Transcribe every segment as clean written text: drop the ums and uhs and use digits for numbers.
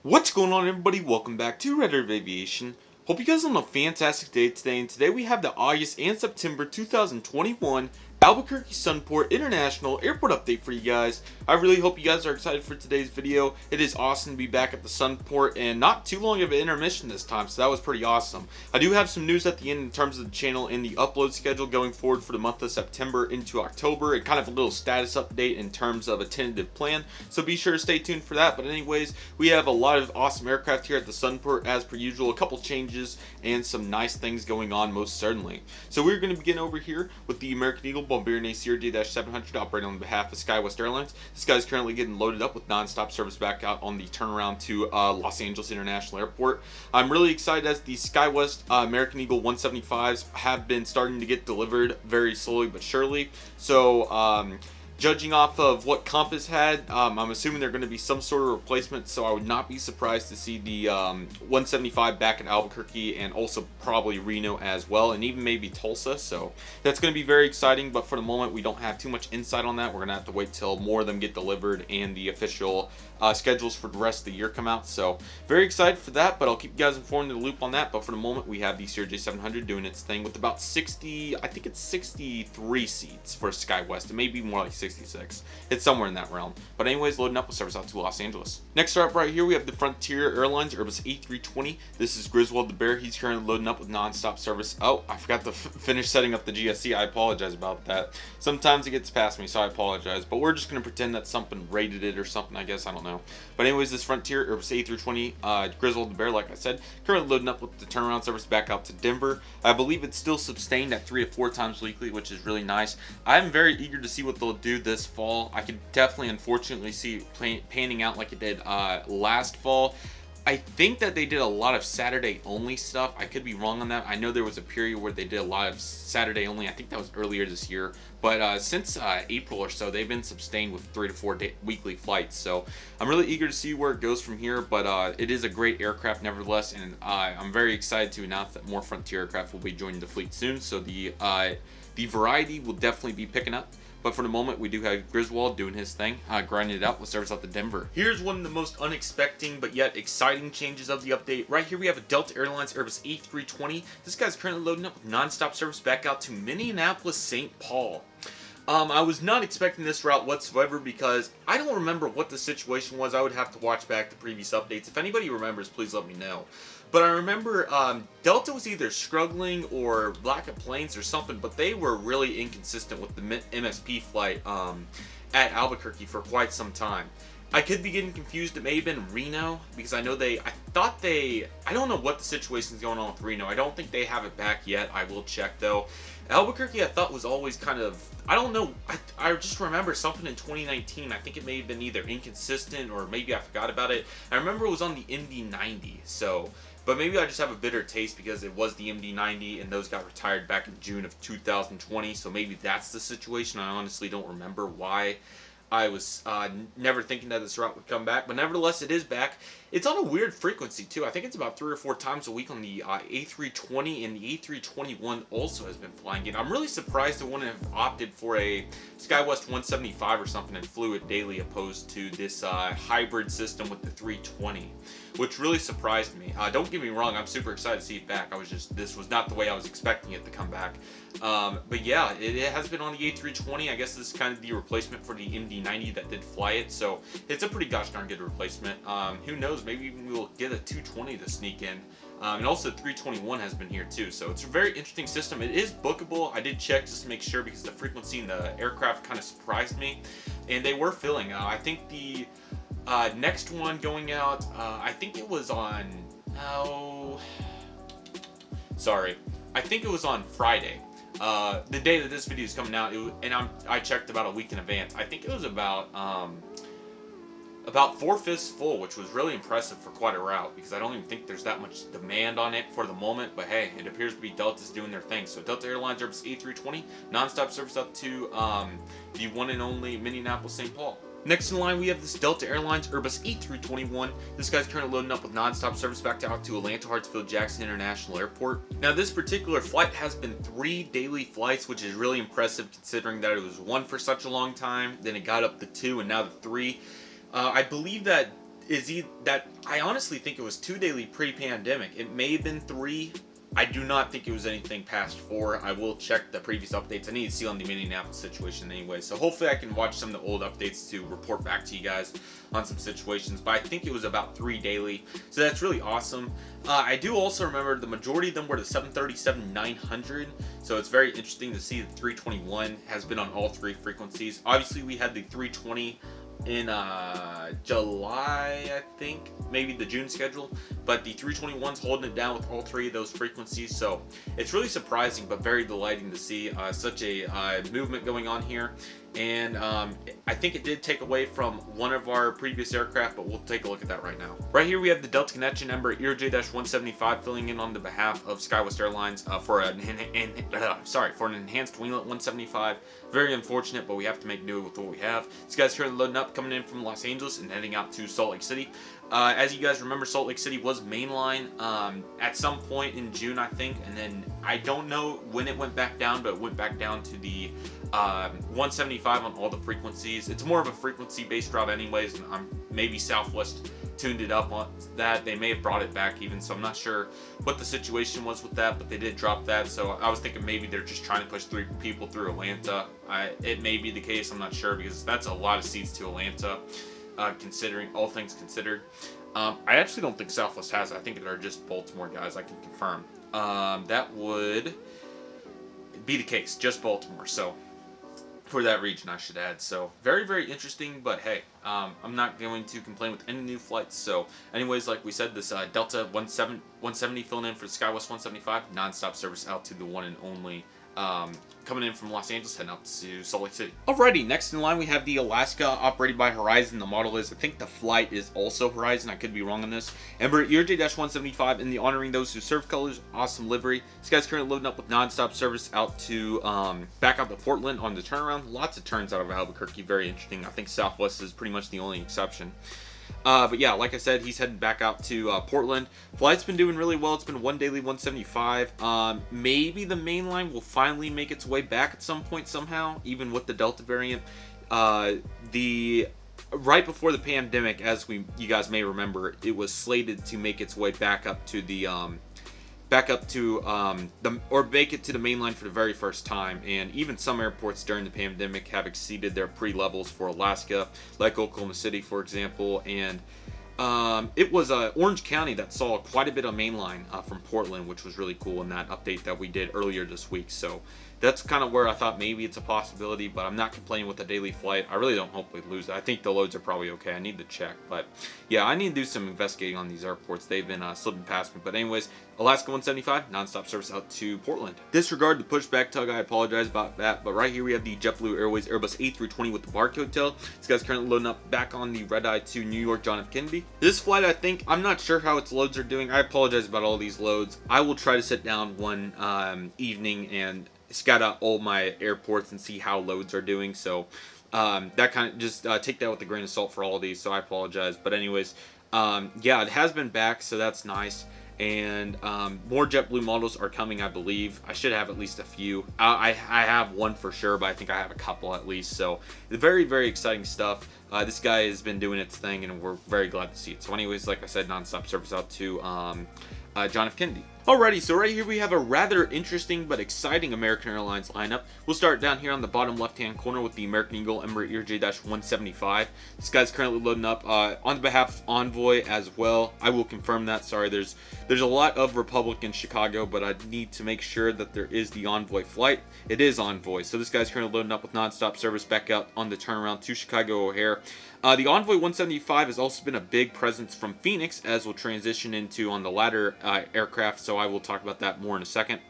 What's going on, everybody? Welcome back to Redriveraviation. Hope you guys are on a fantastic day today, and today we have the August and September 2021 Albuquerque Sunport International Airport update for you guys. I really hope you guys are excited for today's video. It is awesome to be back at the Sunport, and not too long of an intermission this time, so that was pretty awesome. I do have some news at the end in terms of the channel and the upload schedule going forward for the month of September into October, and kind of a little status update in terms of a tentative plan, so be sure to stay tuned for that. But anyways, we have a lot of awesome aircraft here at the Sunport as per usual, a couple changes and some nice things going on most certainly. So we're going to begin over here with the American Eagle Bombardier Acer J-700 operating on behalf of SkyWest Airlines. This guy's currently getting loaded up with non-stop service back out on the turnaround to Los Angeles International Airport. I'm really excited as the SkyWest American Eagle 175s have been starting to get delivered very slowly but surely. So judging off of what Compass had, I'm assuming they're going to be some sort of replacement, so I would not be surprised to see the 175 back in Albuquerque, and also probably Reno as well, and even maybe Tulsa. So that's going to be very exciting, but for the moment we don't have too much insight on that. We're going to have to wait till more of them get delivered and the official schedules for the rest of the year come out. So very excited for that, but I'll keep you guys informed in the loop on that. But for the moment, we have the Acer J700 doing its thing with about 60, I think it's 63 seats for SkyWest. It may be more like 66. It's somewhere in that realm. But anyways, loading up with service out to Los Angeles. Next up right here, we have the Frontier Airlines Airbus A320. This is Griswold the Bear. He's currently loading up with non-stop service. Oh, I forgot to finish setting up the GSC. I apologize about that. Sometimes it gets past me, so I apologize. But we're just going to pretend that something rated it or something, I guess. I don't know. But anyways, this Frontier Airbus A320 Griswold the Bear, like I said, currently loading up with the turnaround service back out to Denver. I believe it's still sustained at 3 to 4 times weekly, which is really nice. I'm very eager to see what they'll do this fall. I could definitely, unfortunately, see it panning out like it did last fall. I think that they did a lot of Saturday only stuff. I could be wrong on that. I know there was a period where they did a lot of Saturday only. I think that was earlier this year. But since April or so, they've been sustained with 3 to 4 weekly flights. So I'm really eager to see where it goes from here. But it is a great aircraft nevertheless. And I'm very excited to announce that more Frontier aircraft will be joining the fleet soon. So the variety will definitely be picking up. But for the moment, we do have Griswold doing his thing, grinding it out with service out to Denver. Here's one of the most unexpected but yet exciting changes of the update. Right here, we have a Delta Airlines Airbus A320. This guy's currently loading up with non-stop service back out to Minneapolis, St. Paul. I was not expecting this route whatsoever because I don't remember what the situation was. I would have to watch back the previous updates. If anybody remembers, please let me know. But I remember Delta was either struggling or lack of planes or something, but they were really inconsistent with the MSP flight at Albuquerque for quite some time. I could be getting confused. It may have been Reno because I don't know what the situation is going on with Reno. I don't think they have it back yet. I will check though. Albuquerque I thought was always kind of, I don't know, I just remember something in 2019. I think it may have been either inconsistent or maybe I forgot about it. I remember it was on the MD-90, so, but maybe I just have a bitter taste because it was the MD-90 and those got retired back in June of 2020, so maybe that's the situation. I honestly don't remember why I was never thinking that this route would come back, but nevertheless, it is back. It's on a weird frequency, too. I think it's about 3 or 4 times a week on the A320, and the A321 also has been flying it. I'm really surprised they wouldn't have opted for a SkyWest 175 or something and flew it daily opposed to this hybrid system with the 320, which really surprised me. Don't get me wrong, I'm super excited to see it back. This was not the way I was expecting it to come back. But yeah, it has been on the A320. I guess this is kind of the replacement for the MD-90 that did fly it, so it's a pretty gosh darn good replacement. Who knows, maybe even we'll get a 220 to sneak in. And also 321 has been here too, so it's a very interesting system. It is bookable. I did check just to make sure because the frequency in the aircraft kind of surprised me, and they were filling. I think the next one going out, I think it was on, I think it was on Friday. The day that this video is coming out, I checked about a week in advance. I think it was about 4/5 full, which was really impressive for quite a route because I don't even think there's that much demand on it for the moment. But hey, it appears to be Delta's doing their thing. So Delta Airlines Airbus A320 nonstop service up to the one and only Minneapolis, St. Paul. Next in line, we have this Delta Airlines Airbus A321. This guy's currently loading up with non-stop service back out to Atlanta Hartsfield Jackson International Airport. Now, this particular flight has been 3 daily flights, which is really impressive considering that it was 1 for such a long time, then it got up to 2, and now to 3. I believe that is that I honestly think it was 2 daily pre-pandemic. It may have been 3. I do not think it was anything past 4. I will check the previous updates. I need to see on the Minneapolis situation anyway. So hopefully I can watch some of the old updates to report back to you guys on some situations. But I think it was about 3 daily. So that's really awesome. I do also remember the majority of them were the 737-900. So it's very interesting to see the 321 has been on all 3 frequencies. Obviously we had the 320 in July, I think, maybe the June schedule, but the 321's holding it down with all 3 of those frequencies. So it's really surprising but very delighting to see such a movement going on here. And I think it did take away from one of our previous aircraft, but we'll take a look at that right now. Right here we have the Delta Connection Embraer ERJ-175 filling in on the behalf of SkyWest Airlines for an enhanced winglet 175. Very unfortunate, but we have to make do with what we have. This guy's currently loading up, coming in from Los Angeles and heading out to Salt Lake City. As you guys remember, Salt Lake City was mainline at some point in June, I think, and then I don't know when it went back down, but it went back down to the 175 on all the frequencies. It's more of a frequency-based route anyways, and maybe Southwest tuned it up on that. They may have brought it back even, so I'm not sure what the situation was with that, but they did drop that. So I was thinking maybe they're just trying to push 3 people through Atlanta. It may be the case, I'm not sure, because that's a lot of seats to Atlanta. Considering all things considered. I actually don't think Southwest has it. I think they're just Baltimore guys. I can confirm. That would be the case, just Baltimore. So for that region, I should add. So very, very interesting. But hey, I'm not going to complain with any new flights. So anyways, like we said, this Delta 170 filling in for the SkyWest 175 nonstop service out to the one and only. Coming in from Los Angeles, heading up to Salt Lake City. Alrighty, next in line we have the Alaska, operated by Horizon. The model is, I think the flight is also Horizon, I could be wrong on this. Embraer ERJ-175 in the honoring those who serve colors, awesome livery. This guy's currently loading up with non-stop service out to, back out to Portland on the turnaround. Lots of turns out of Albuquerque, very interesting. I think Southwest is pretty much the only exception. But yeah, like I said, he's heading back out to Portland. Flight's been doing really well. It's been 1 daily 175. Maybe the main line will finally make its way back at some point somehow, even with the Delta variant. Right before the pandemic, as you guys may remember, it was slated to make its way back up to the make it to the main line for the very first time. And even some airports during the pandemic have exceeded their pre-levels for Alaska, like Oklahoma City, for example. And it was Orange County that saw quite a bit of mainline from Portland, which was really cool in that update that we did earlier this week. So that's kind of where I thought maybe it's a possibility, but I'm not complaining with the daily flight. I really don't hope we lose it. I think the loads are probably okay. I need to check, but yeah, I need to do some investigating on these airports. They've been slipping past me. But anyways, Alaska 175 nonstop service out to Portland. Disregard the pushback tug. I apologize about that. But right here we have the JetBlue Airways Airbus A320 with the barcode tail. This guy's currently loading up back on the red eye to New York John F. Kennedy. This flight, I'm not sure how its loads are doing. I apologize about all these loads. I will try to sit down one evening and scout out all my airports and see how loads are doing. So that kind of just take that with a grain of salt for all of these. So I apologize. But anyways, yeah, it has been back, so that's nice. And more JetBlue models are coming, I believe. I should have at least a few. I have one for sure, but I think I have a couple at least. So very, very exciting stuff. This guy has been doing its thing, and we're very glad to see it. So anyways, like I said, nonstop service out to John F. Kennedy. Alrighty, so right here we have a rather interesting but exciting American Airlines lineup. We'll start down here on the bottom left-hand corner with the American Eagle Embraer ERJ-175. This guy's currently loading up on behalf of Envoy as well. I will confirm that. Sorry, there's a lot of Republic in Chicago, but I need to make sure that there is the Envoy flight. It is Envoy, so this guy's currently loading up with non-stop service back out on the turnaround to Chicago O'Hare. The Envoy 175 has also been a big presence from Phoenix, as we'll transition into on the latter aircraft, so I will talk about that more in a second.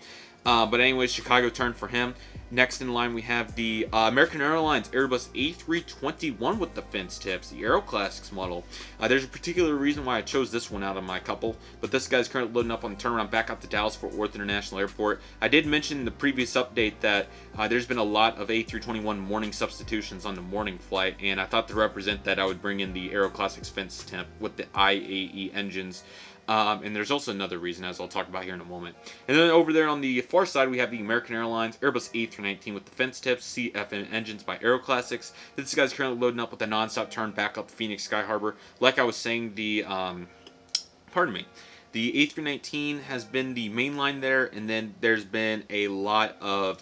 But anyways, Chicago turn for him. Next in line, we have the American Airlines Airbus A321 with the fence tips, the Aero Classics model. There's a particular reason why I chose this one out of my couple, but this guy's currently loading up on the turnaround back up to Dallas-Fort Worth International Airport. I did mention in the previous update that there's been a lot of A321 morning substitutions on the morning flight, and I thought to represent that I would bring in the Aero Classics fence tip with the IAE engines. And there's also another reason, as I'll talk about here in a moment. And then over there on the far side, we have the American Airlines Airbus A319 with defense tips, CFN engines by Aero Classics. This guy's currently loading up with a non-stop turn back up Phoenix Sky Harbor. Like I was saying, the A319 has been the main line there, and then there's been a lot of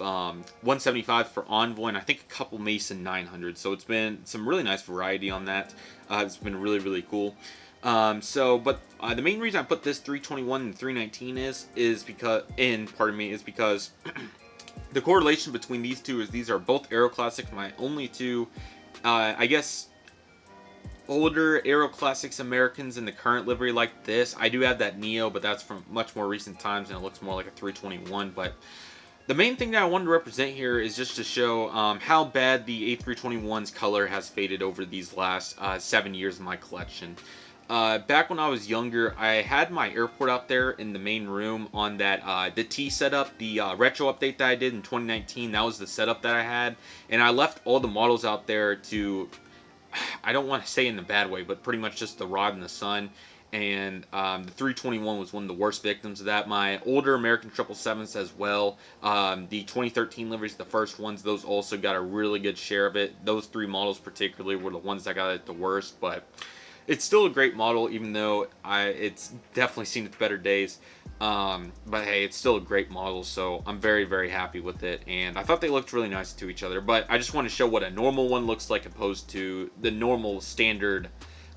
175s for Envoy, and I think a couple Mason 900s. So it's been some really nice variety on that. It's been really, really cool. The main reason I put this 321 and 319 is because the correlation between these two is these are both Aero Classics, my only two, I guess, older Aero Classics Americans in the current livery like this. I do have that Neo, but that's from much more recent times, and it looks more like a 321. But the main thing that I wanted to represent here is just to show how bad the A321's color has faded over these last 7 years of my collection. Back when I was younger, I had my airport out there in the main room on that the T setup, the retro update that I did in 2019. That was the setup that I had, and I left all the models out there to, I don't want to say in a bad way, but pretty much just the rod in the sun. And the 321 was one of the worst victims of that. My older American 777s as well. The 2013 liveries, the first ones, those also got a really good share of it. Those three models particularly were the ones that got it the worst, but it's still a great model, even though it's definitely seen its better days. But hey, it's still a great model, so I'm very, very happy with it. And I thought they looked really nice to each other. But I just want to show what a normal one looks like opposed to the normal standard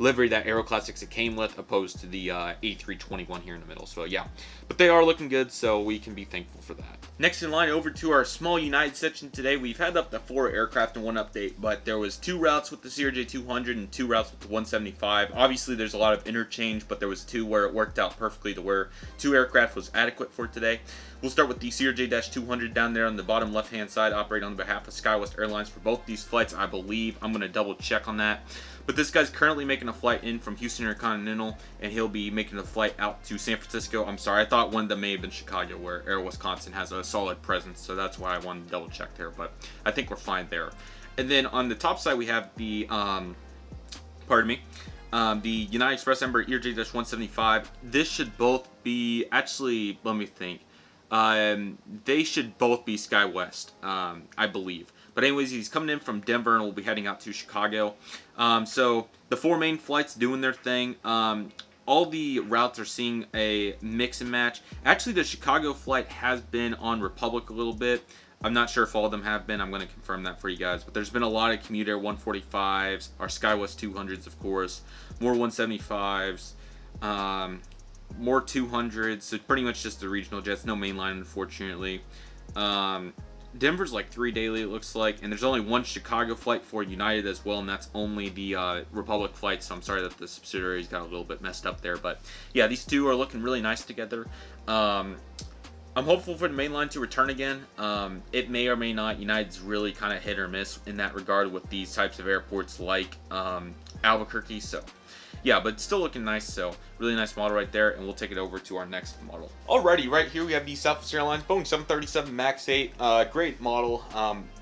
livery that Aero Classics it came with, opposed to the A321 here in the middle. So yeah, but they are looking good, so we can be thankful for that. Next in line, over to our small United section today. We've had up to 4 aircraft in one update, but there was 2 routes with the CRJ200 and 2 routes with the 175. Obviously, there's a lot of interchange, but there was 2 where it worked out perfectly to where 2 aircraft was adequate for today. We'll start with the CRJ-200 down there on the bottom left-hand side, operating on behalf of SkyWest Airlines for both these flights, I believe. I'm going to double check on that. But this guy's currently making a flight in from Houston Intercontinental, and he'll be making a flight out to San Francisco. I'm sorry, I thought one of them may have been Chicago, where Air Wisconsin has a solid presence, so that's why I wanted to double check there, but I think we're fine there. And then on the top side, we have the, the United Express Embraer ERJ-175. This should both be, actually, let me think. They should both be SkyWest, I believe. But anyways, he's coming in from Denver and will be heading out to Chicago. So the 4 main flights doing their thing. All the routes are seeing a mix and match. Actually, the Chicago flight has been on Republic a little bit. I'm not sure if all of them have been. I'm going to confirm that for you guys. But there's been a lot of Commuter 145s, our SkyWest 200s, of course, more 175s, more 200s. So pretty much just the regional jets. No mainline, unfortunately. Denver's like 3 daily, it looks like, and there's only 1 Chicago flight for United as well, and that's only the Republic flight, so I'm sorry that the subsidiaries got a little bit messed up there, but yeah, these 2 are looking really nice together. I'm hopeful for the main line to return again. It may or may not. United's really kind of hit or miss in that regard with these types of airports like Albuquerque, so yeah, but still looking nice, so really nice model right there, and we'll take it over to our next model. Alrighty, right here we have the Southwest Airlines Boeing 737 MAX 8, great model.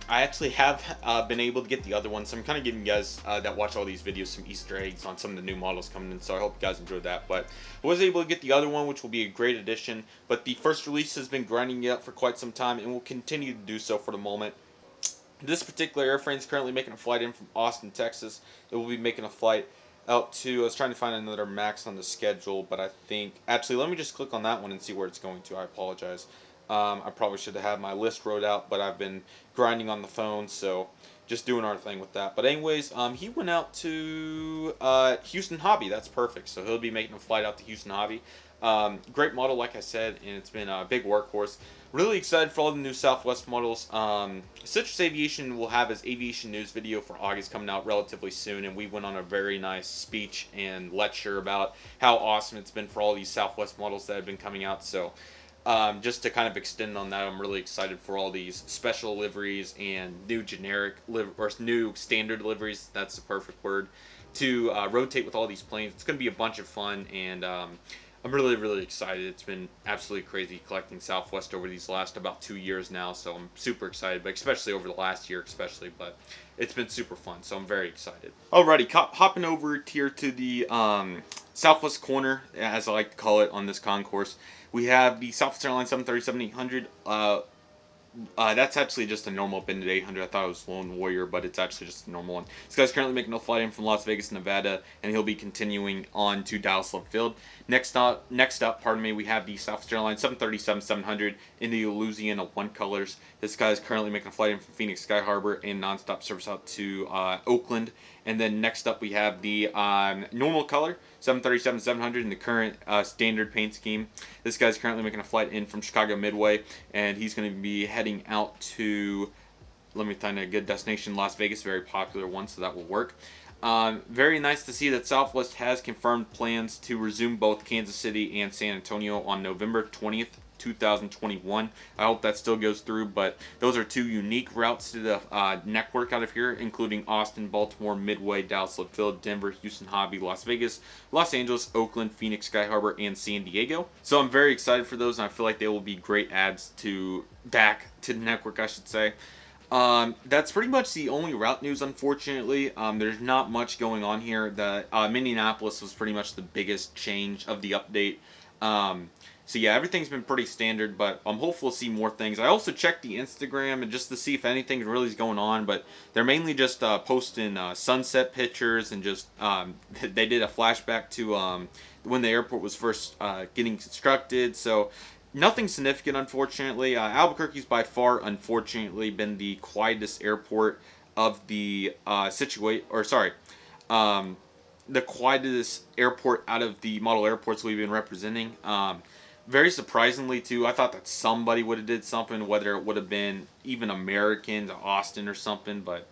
I actually have been able to get the other one, so I'm kind of giving you guys that watch all these videos some Easter eggs on some of the new models coming in, so I hope you guys enjoyed that. But I was able to get the other one, which will be a great addition, but the first release has been grinding it up for quite some time, and will continue to do so for the moment. This particular airframe is currently making a flight in from Austin, Texas. It will be making a flight out to, I was trying to find another MAX on the schedule, but I think, actually, let me just click on that one and see where it's going to. I apologize. I probably should have had my list wrote out, but I've been grinding on the phone, so just doing our thing with that. But anyways, he went out to Houston Hobby. That's perfect. So he'll be making a flight out to Houston Hobby. Great model, like I said, and it's been a big workhorse. Really excited for all the new Southwest models. Citrus Aviation will have his aviation news video for August coming out relatively soon, and we went on a very nice speech and lecture about how awesome it's been for all these Southwest models that have been coming out. So just to kind of extend on that, I'm really excited for all these special liveries and new generic or new standard liveries. That's the perfect word to rotate with all these planes. It's going to be a bunch of fun, and I'm really, really excited. It's been absolutely crazy collecting Southwest over these last about 2 years now, so I'm super excited, but especially over the last year especially, but it's been super fun, so I'm very excited. Alrighty, hopping over here to the Southwest corner, as I like to call it on this concourse. We have the Southwest Airlines 737-800. That's actually just a normal Bendit 800. I thought it was Lone Warrior, but it's actually just a normal one. This guy's currently making a flight in from Las Vegas, Nevada, and he'll be continuing on to Dallas Love Field. Next up, we have the Southwest Airlines 737-700 in the Louisiana 1 colors. This guy's currently making a flight in from Phoenix Sky Harbor and nonstop service out to Oakland. And then next up, we have the normal color 737-700 in the current standard paint scheme. This guy's currently making a flight in from Chicago Midway, and he's going to be heading out to, let me find a good destination, Las Vegas, very popular one, so that will work. Very nice to see that Southwest has confirmed plans to resume both Kansas City and San Antonio on November 20th, 2021. I hope that still goes through, but those are two unique routes to the network out of here, including Austin, Baltimore, Midway, Dallas Love Field, Denver, Houston Hobby, Las Vegas, Los Angeles, Oakland, Phoenix Sky Harbor, and San Diego. So I'm very excited for those, and I feel like they will be great adds to back to the network, I should say. That's pretty much the only route news, unfortunately. There's not much going on here. The Minneapolis was pretty much the biggest change of the update. So yeah, everything's been pretty standard, but I'm hopeful to see more things. I also checked the Instagram and just to see if anything really is going on, but they're mainly just posting sunset pictures and just they did a flashback to when the airport was first getting constructed. So nothing significant, unfortunately. Albuquerque's by far, unfortunately, been the quietest airport of the the quietest airport out of the model airports we've been representing. Very surprisingly, too, I thought that somebody would have did something, whether it would have been even American to Austin or something, but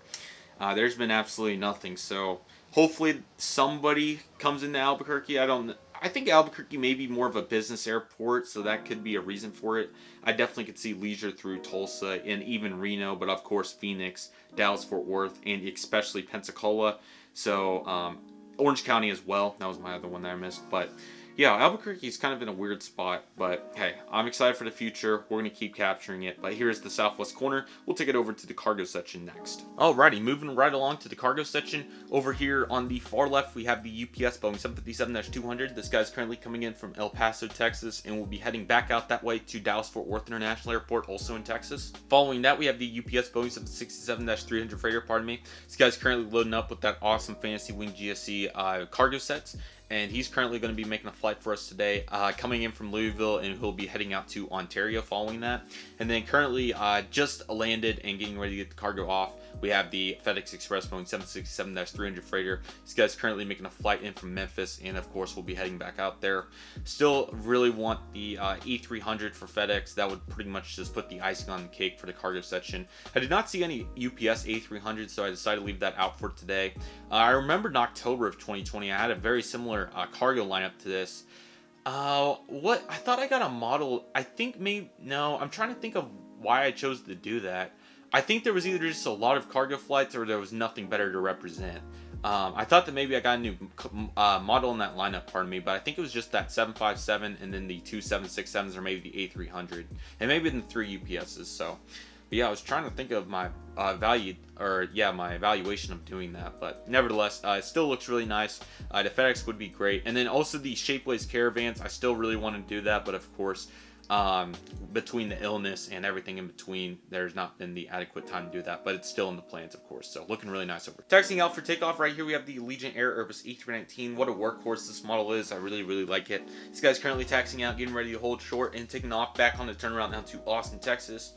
there's been absolutely nothing. So hopefully somebody comes into Albuquerque. I think Albuquerque may be more of a business airport, so that could be a reason for it. I definitely could see leisure through Tulsa and even Reno, but of course Phoenix, Dallas, Fort Worth, and especially Pensacola. So Orange County as well. That was my other one that I missed, but yeah, Albuquerque's kind of in a weird spot, but hey, I'm excited for the future. We're going to keep capturing it, but here's the southwest corner. We'll take it over to the cargo section next. Alrighty, moving right along to the cargo section. Over here on the far left, we have the UPS Boeing 757-200. This guy's currently coming in from El Paso, Texas, and will be heading back out that way to Dallas-Fort Worth International Airport, also in Texas. Following that, we have the UPS Boeing 767-300 freighter, This guy's currently loading up with that awesome Fantasy Wing GSC cargo sets. And he's currently going to be making a flight for us today, coming in from Louisville, and he'll be heading out to Ontario following that. And then currently just landed and getting ready to get the cargo off, we have the FedEx Express Boeing 767-300 freighter. This guy's currently making a flight in from Memphis, and of course we'll be heading back out there. Still really want the E300 for FedEx. That would pretty much just put the icing on the cake for the cargo section. I did not see any UPS A300, so I decided to leave that out for today. I remember in October of 2020, I had a very similar cargo lineup to this. I thought I got a model. I'm trying to think of why I chose to do that. I think there was either just a lot of cargo flights or there was nothing better to represent. I thought that maybe I got a new model in that lineup, but I think it was just that 757 and then the two 767s or maybe the A300 and maybe the 3 UPSs. So, but yeah, I was trying to think of my my evaluation of doing that, but nevertheless, it still looks really nice. The FedEx would be great, and then also the Shapeways Caravans. I still really want to do that, but of course, between the illness and everything in between, there's not been the adequate time to do that, but it's still in the plans, of course. So looking really nice over. Taxiing out for takeoff right here, we have the Legion Air Airbus E319. What a workhorse this model is. I really like it. This guy's currently taxiing out, getting ready to hold short and taking off back on the turnaround now to Austin, Texas.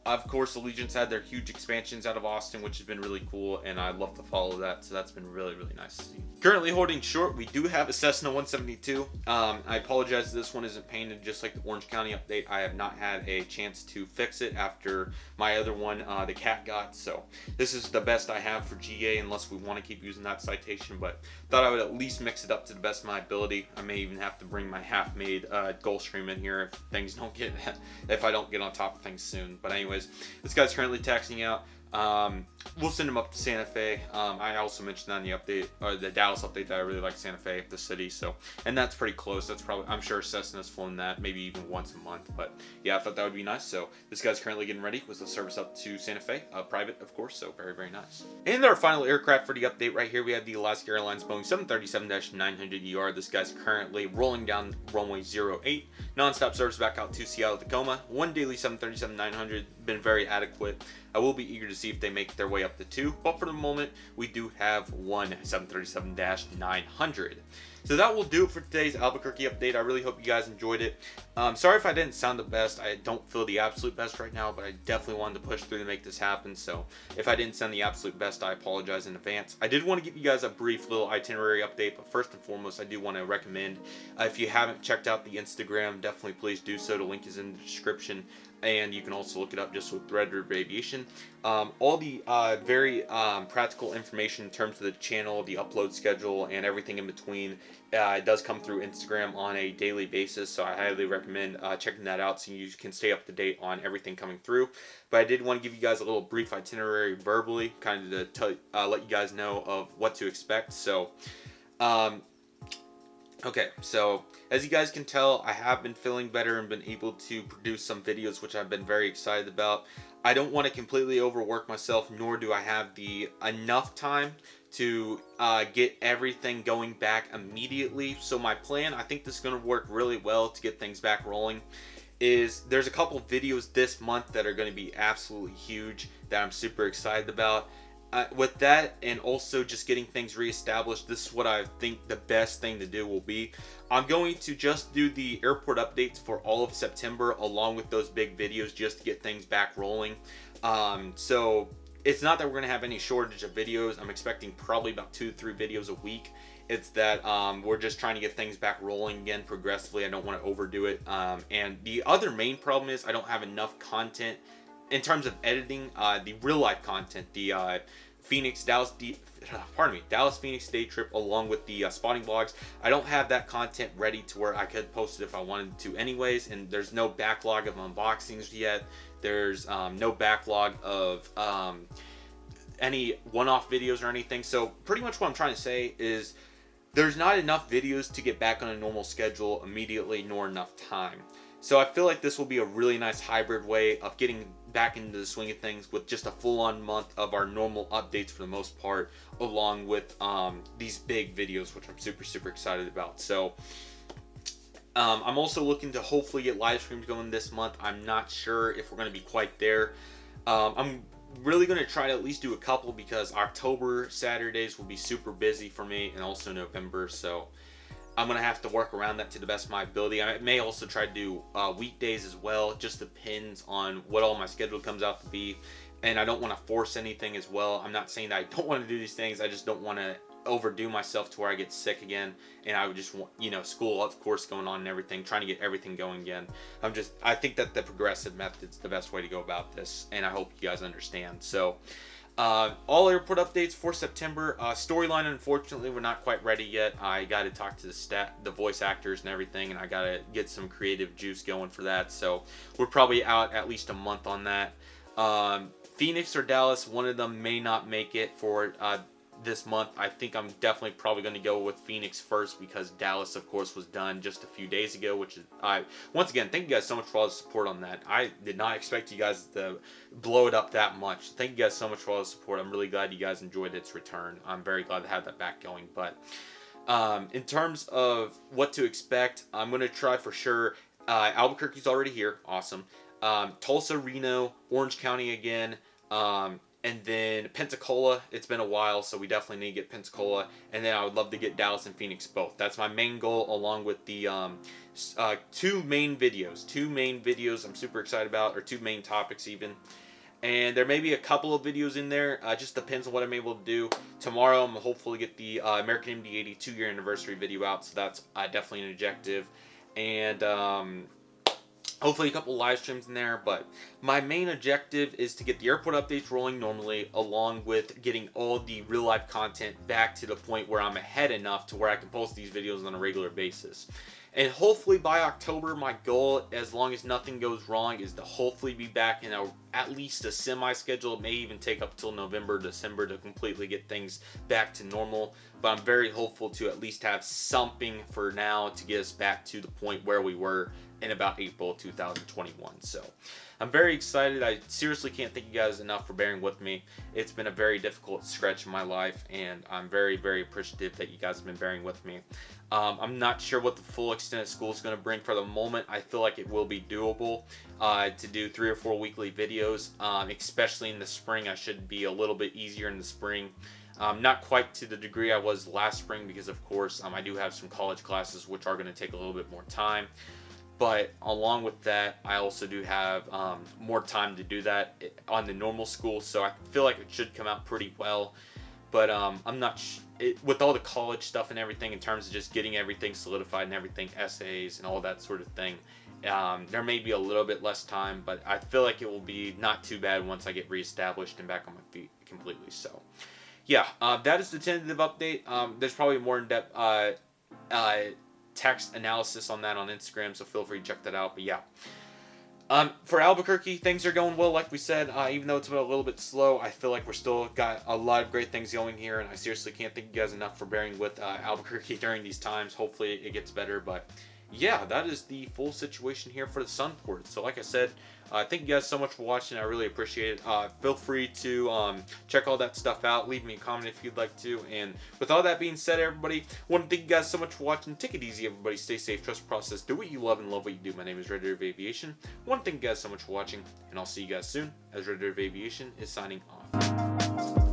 Of course, the Legion's had their huge expansions out of Austin, which has been really cool, and I love to follow that, so that's been really nice to see. Currently holding short, we do have a Cessna 172. I apologize this one isn't painted just like the Orange County update. I have not had a chance to fix it after my other one, the cat got, so this is the best I have for GA unless we want to keep using that citation, but thought I would at least mix it up to the best of my ability. I may even have to bring my half-made Gulfstream in here if I don't get on top of things soon. But anyways, this guy's currently taxiing out. We'll send them up to Santa Fe. I also mentioned on the update, or the Dallas update, that I really like Santa Fe, the city. So, and that's pretty close. That's probably, I'm sure Cessna's flown that maybe even once a month. But yeah, I thought that would be nice. So this guy's currently getting ready with the service up to Santa Fe, private of course. So very, very nice. And our final aircraft for the update right here, we have the Alaska Airlines Boeing 737-900ER. This guy's currently rolling down runway 08, nonstop service back out to Seattle, Tacoma. One daily 737-900, been very adequate. I will be eager to see if they make their way up to 2, but for the moment, we do have one 737-900. So that will do it for today's Albuquerque update. I really hope you guys enjoyed it. Sorry if I didn't sound the best. I don't feel the absolute best right now, but I definitely wanted to push through to make this happen. So if I didn't sound the absolute best, I apologize in advance. I did want to give you guys a brief little itinerary update, but first and foremost, I do want to recommend, if you haven't checked out the Instagram, definitely please do so. The link is in the description. And you can also look it up just with Redriveraviation. All the very practical information in terms of the channel, the upload schedule, and everything in between, it does come through Instagram on a daily basis. So I highly recommend checking that out so you can stay up to date on everything coming through. But I did want to give you guys a little brief itinerary verbally, kind of to let you guys know of what to expect. So, okay, so as you guys can tell, I have been feeling better and been able to produce some videos, which I've been very excited about. I don't want to completely overwork myself, nor do I have the enough time to get everything going back immediately. So my plan, I think this is going to work really well to get things back rolling, is there's a couple videos this month that are going to be absolutely huge that I'm super excited about. With that, and also just getting things reestablished, this is what I think the best thing to do will be. I'm going to just do the airport updates for all of September along with those big videos just to get things back rolling. So it's not that we're going to have any shortage of videos. I'm expecting probably about 2 to 3 videos a week. It's that we're just trying to get things back rolling again progressively. I don't want to overdo it. And the other main problem is I don't have enough content in terms of editing, the real life content, the Dallas Phoenix day trip along with the spotting vlogs. I don't have that content ready to where I could post it if I wanted to anyways, and there's no backlog of unboxings yet. There's no backlog of any one-off videos or anything. So pretty much what I'm trying to say is there's not enough videos to get back on a normal schedule immediately, nor enough time. So I feel like this will be a really nice hybrid way of getting back into the swing of things with just a full-on month of our normal updates for the most part, along with these big videos, which I'm super, super excited about. So I'm also looking to hopefully get live streams going this month. I'm not sure if we're going to be quite there. I'm really going to try to at least do a couple because October Saturdays will be super busy for me, and also November. So I'm going to have to work around that to the best of my ability. I may also try to do weekdays as well. It just depends on what all my schedule comes out to be. And I don't want to force anything as well. I'm not saying that I don't want to do these things. I just don't want to overdo myself to where I get sick again. And I would just want, school, of course, going on and everything, trying to get everything going again. I think that the progressive method's the best way to go about this. And I hope you guys understand. So all airport updates for September. Storyline, unfortunately, we're not quite ready yet. I got to talk to the voice actors and everything, and I got to get some creative juice going for that. So we're probably out at least a month on that. Phoenix or Dallas, one of them may not make it for this month. I think I'm definitely probably going to go with Phoenix first because Dallas, of course, was done just a few days ago, which is, once again, thank you guys so much for all the support on that. I did not expect you guys to blow it up that much. Thank you guys so much for all the support. I'm really glad you guys enjoyed its return. I'm very glad to have that back going. But in terms of what to expect, I'm going to try for sure. Albuquerque's already here. Awesome. Tulsa, Reno, Orange County again. And then Pensacola, it's been a while, so we definitely need to get Pensacola. And then I would love to get Dallas and Phoenix both. That's my main goal, along with the two main videos I'm super excited about, or 2 main topics even. And there may be a couple of videos in there. Just depends on what I'm able to do. Tomorrow, I'm hopefully get the American MD-80 2-year anniversary video out, so that's definitely an objective. And hopefully a couple live streams in there, but my main objective is to get the airport updates rolling normally, along with getting all the real life content back to the point where I'm ahead enough to where I can post these videos on a regular basis. And hopefully by October, my goal, as long as nothing goes wrong, is to hopefully be back in at least a semi-schedule. It may even take up till November, December to completely get things back to normal. But I'm very hopeful to at least have something for now to get us back to the point where we were in about April 2021. So I'm very excited. I seriously can't thank you guys enough for bearing with me. It's been a very difficult stretch in my life, and I'm very, very appreciative that you guys have been bearing with me. I'm not sure what the full extent of school is going to bring for the moment. I feel like it will be doable to do 3 or 4 weekly videos, especially in the spring. I should be a little bit easier in the spring. Not quite to the degree I was last spring because, of course, I do have some college classes which are going to take a little bit more time. But along with that, I also do have more time to do that on the normal school, so I feel like it should come out pretty well. But I'm not with all the college stuff and everything, in terms of just getting everything solidified and everything, essays and all that sort of thing. There may be a little bit less time, but I feel like it will be not too bad once I get reestablished and back on my feet completely. So, yeah, that is the tentative update. There's probably more in-depth text analysis on that on Instagram, so feel free to check that out. But yeah, for Albuquerque, things are going well, like we said. Even though it's been a little bit slow, I feel like we're still got a lot of great things going here, and I seriously can't thank you guys enough for bearing with Albuquerque during these times. Hopefully it gets better, but yeah, that is the full situation here for the Sunport. So like I said, thank you guys so much for watching. I really appreciate it. Feel free to check all that stuff out. Leave me a comment if you'd like to. And with all that being said, everybody, I want to thank you guys so much for watching. Take it easy, everybody. Stay safe. Trust the process. Do what you love and love what you do. My name is Redriveraviation. I want to thank you guys so much for watching, and I'll see you guys soon as Redriveraviation is signing off.